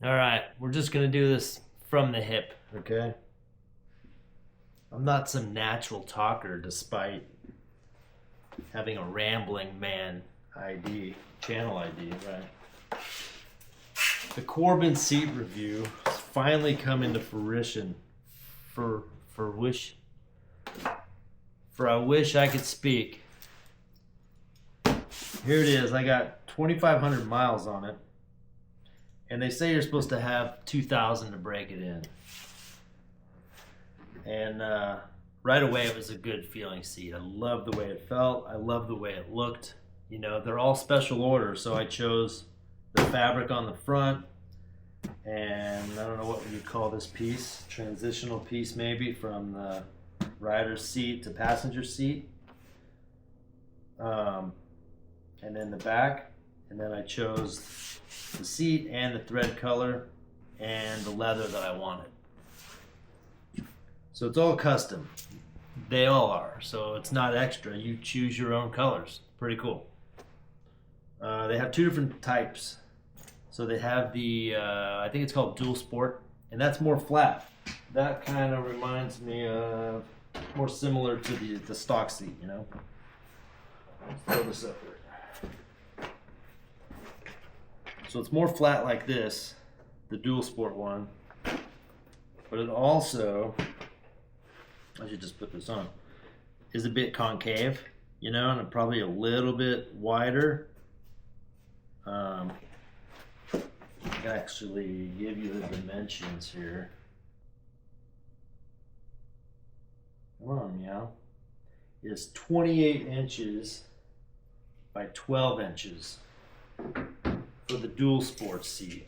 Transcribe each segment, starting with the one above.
All right, we're just gonna do this from the hip, okay? I'm not some natural talker despite having a rambling man ID, channel ID, right? The Corbin Seat review has finally come into fruition. I wish I could speak. Here it is. I got 2,500 miles on it. And they say you're supposed to have 2,000 to break it in. And right away, it was a good feeling seat. I love the way it felt. I love the way it looked. You know, they're all special orders, so I chose the fabric on the front. And I don't know what you call this piece, transitional piece maybe, from the rider's seat to passenger seat. And then the back. And then I chose the seat and the thread color and the leather that I wanted. So it's all custom. They all are. So it's not extra. You choose your own colors. Pretty cool. They have two different types. So they have the, I think it's called Dual Sport, and that's more flat. That kind of reminds me of, more similar to the stock seat, you know? Let's throw this up here. So it's more flat like this, the Dual Sport one, but it also, I should just put this on, is a bit concave, you know, and probably a little bit wider. I can actually give you the dimensions here. Come on, meow. It's 28 inches by 12 inches for the Dual Sport seat.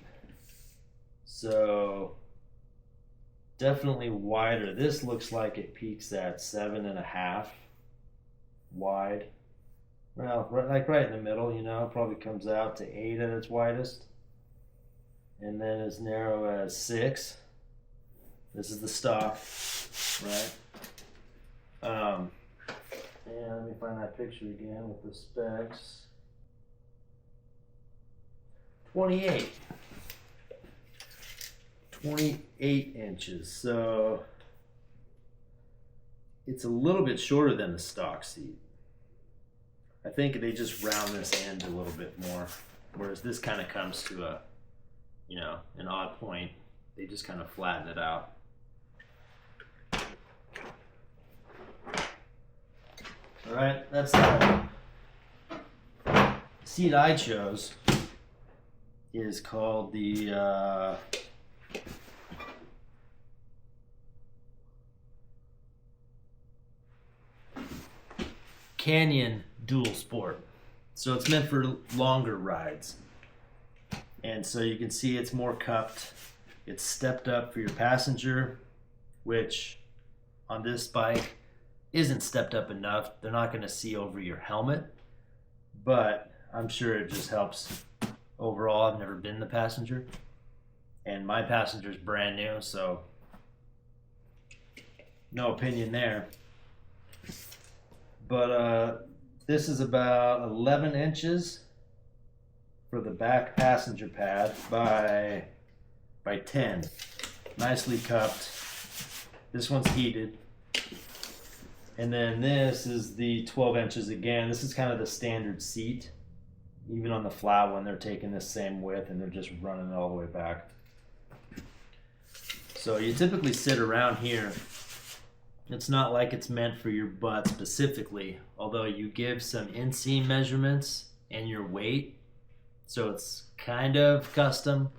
So definitely wider. This looks like it peaks at 7.5 wide. Well, like right in the middle, you know, probably comes out to 8 at its widest. And then as narrow as 6. This is the stock, right? And let me find that picture again with the specs. 28 inches, so it's a little bit shorter than the stock seat. I think they just round this end a little bit more, whereas this kind of comes to a, you know, an odd point. They just kind of flatten it out. All right, that's the seat I chose. Is called the Canyon Dual Sport. So it's meant for longer rides. And so you can see it's more cupped. It's stepped up for your passenger, which on this bike isn't stepped up enough. They're not going to see over your helmet, but I'm sure it just helps. Overall, I've never been the passenger, and my passenger's brand new, so no opinion there. But this is about 11 inches for the back passenger pad by 10. Nicely cupped. This one's heated. And then this is the 12 inches again. This is kind of the standard seat. Even on the flat one, they're taking the same width and they're just running it all the way back. So you typically sit around here. It's not like it's meant for your butt specifically, although you give some inseam measurements and your weight. So it's kind of custom.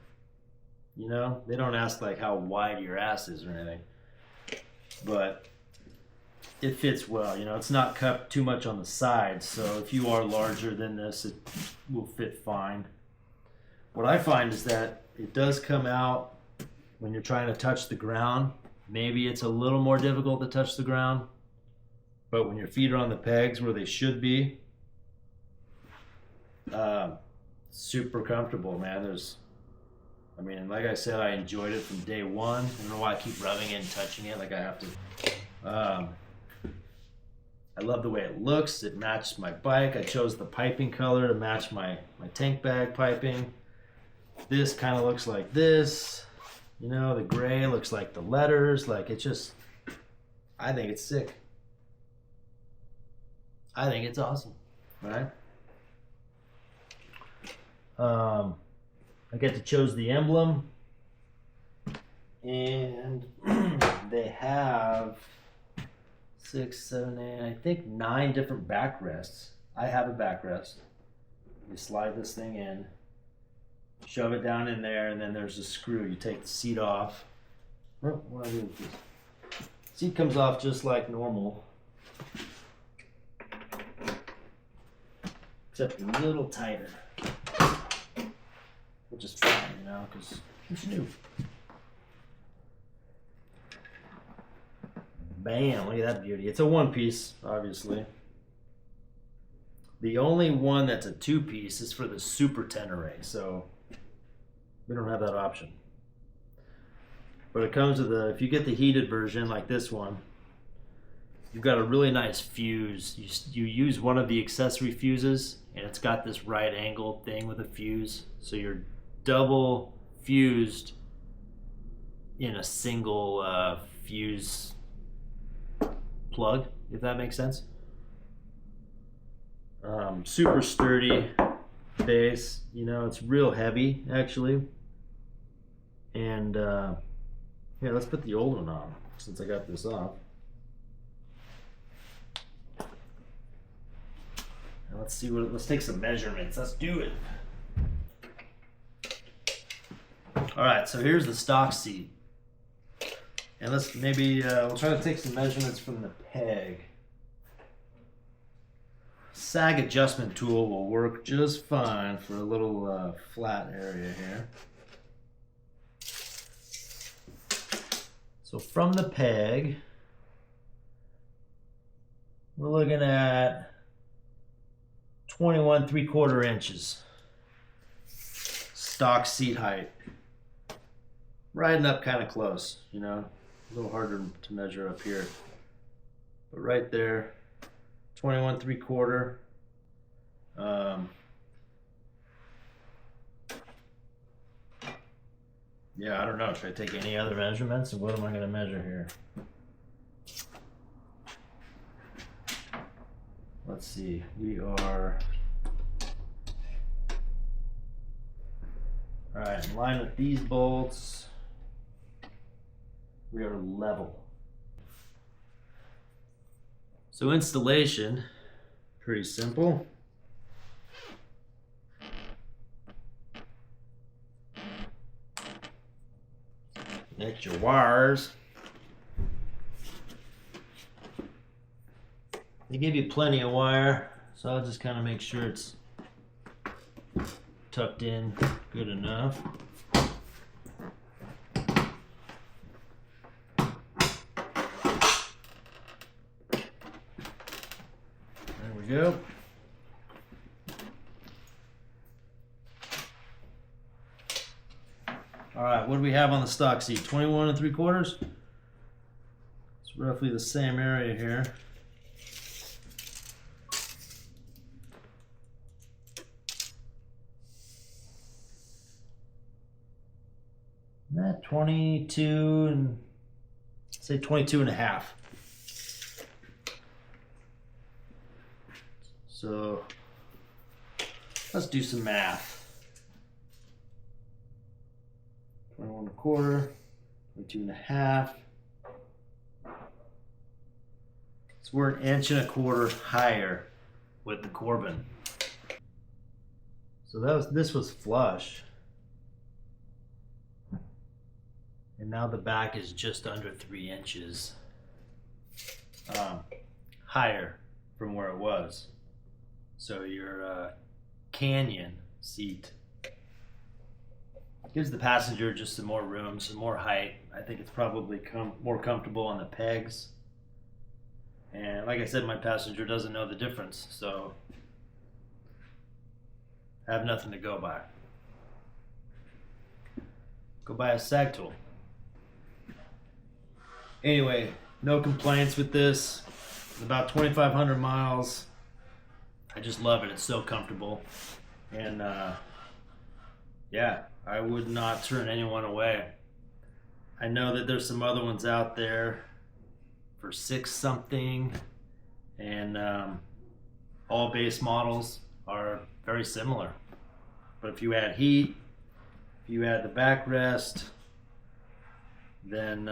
You know, they don't ask like how wide your ass is or anything. But it fits well, you know, it's not cupped too much on the sides, so if you are larger than this, it will fit fine. What I find is that it does come out when you're trying to touch the ground. Maybe it's a little more difficult to touch the ground, but when your feet are on the pegs where they should be, super comfortable, man. I mean, like I said, I enjoyed it from day one. I don't know why I keep rubbing it and touching it like I have to. I love the way it looks. It matched my bike. I chose the piping color to match my tank bag piping. This kind of looks like this. You know, the gray looks like the letters. Like, it's just, I think it's sick. I think it's awesome, right? I get to choose the emblem, and they have 6, 7, 8, I think 9 different backrests. I have a backrest. You slide this thing in, shove it down in there, and then there's a screw. You take the seat off. Oh, what do I do with this? Seat comes off just like normal, except a little tighter, which is fine, you know, because it's new. Bam, look at that beauty. It's a one-piece, obviously. The only one that's a two-piece is for the Super Tenere, so we don't have that option. But it comes with if you get the heated version like this one, you've got a really nice fuse. You use one of the accessory fuses, and it's got this right angle thing with a fuse, so you're double fused in a single fuse plug, if that makes sense. Super sturdy base, you know, it's real heavy actually. And yeah, let's put the old one on since I got this off. And let's take some measurements. Let's do it. All right, so here's the stock seat. And let's maybe, we'll try to take some measurements from the peg. Sag adjustment tool will work just fine for a little flat area here. So from the peg, we're looking at 21 3/4 inches. Stock seat height. Riding up kind of close, you know. A little harder to measure up here, but right there, 21 3/4. Yeah, I don't know. Should I take any other measurements, and what am I going to measure here? Let's see. We are all right. In line with these bolts. We are level. So installation, pretty simple. Connect your wires. They give you plenty of wire, so I'll just kind of make sure it's tucked in good enough. Go. All right, what do we have on the stock seat? 21 3/4. It's roughly the same area here. That 22 and say 22 and a half. So let's do some math. 21 1/4, 22 and a half. So we're 1.25 inches higher with the Corbin. So this was flush. And now the back is just under 3 inches higher from where it was. So your canyon seat gives the passenger just some more room, some more height. I think it's probably more comfortable on the pegs. And like I said, my passenger doesn't know the difference, so I have nothing to go by. Go buy a sag tool. Anyway, no complaints with this. It's about 2,500 miles. I just love it. It's so comfortable. And Yeah, I would not turn anyone away. I know that there's some other ones out there for 6 something, and all base models are very similar. But if you add heat, if you add the backrest, then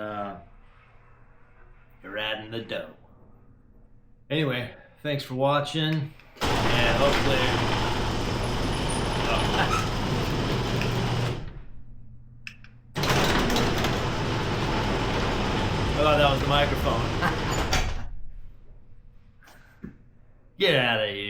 you're adding the dough. Anyway, thanks for watching, and hopefully I thought that was the microphone. Get out of here.